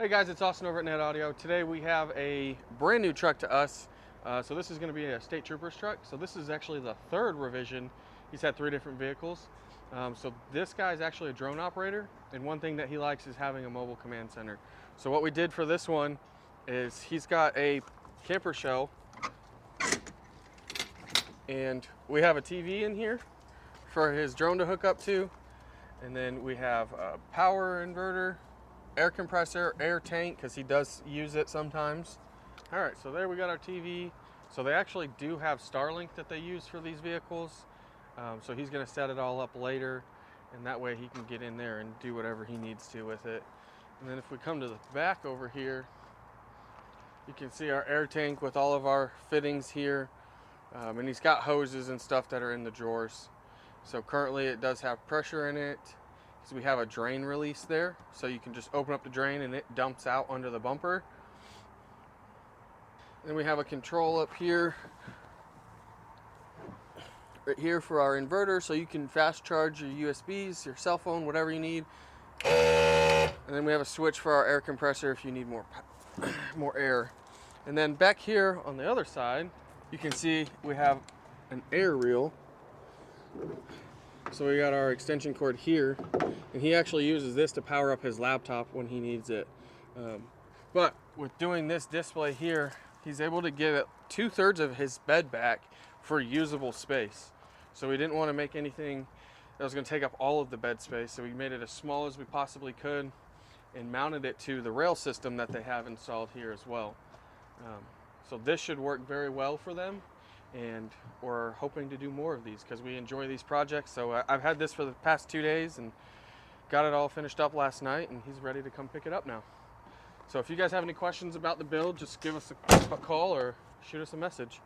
Hey guys, it's Austin over at Net Audio. Today we have a brand new truck to us. So this is going to be a state trooper's truck. So this is actually the third revision. He's had 3 different vehicles. So this guy is actually a drone operator, and one thing that he likes is having a mobile command center. So what we did for this one is he's got a camper shell, and we have a TV in here for his drone to hook up to, and then we have a power inverter, air compressor, air tank, because he does use it sometimes. All right, so there we got our TV. So they actually do have Starlink that they use for these vehicles. So he's gonna set it all up later, and that way he can get in there and do whatever he needs to with it. And then if we come to the back over here, you can see our air tank with all of our fittings here. And he's got hoses and stuff that are in the drawers. So currently it does have pressure in it, because we have a drain release there, so you can just open up the drain and it dumps out under the bumper. Then we have a control up here, right here for our inverter, so you can fast charge your USBs, your cell phone, whatever you need. And then we have a switch for our air compressor if you need more air. And then back here on the other side, you can see we have an air reel. So we got our extension cord here, and he actually uses this to power up his laptop when he needs it. But with doing this display here, he's able to give it 2/3 of his bed back for usable space. So we didn't want to make anything that was going to take up all of the bed space, so we made it as small as we possibly could and mounted it to the rail system that they have installed here as well. So this should work very well for them, and we're hoping to do more of these because we enjoy these projects. So I've had this for the past 2 days and got it all finished up last night, and he's ready to come pick it up now. So if you guys have any questions about the build, just give us a call or shoot us a message.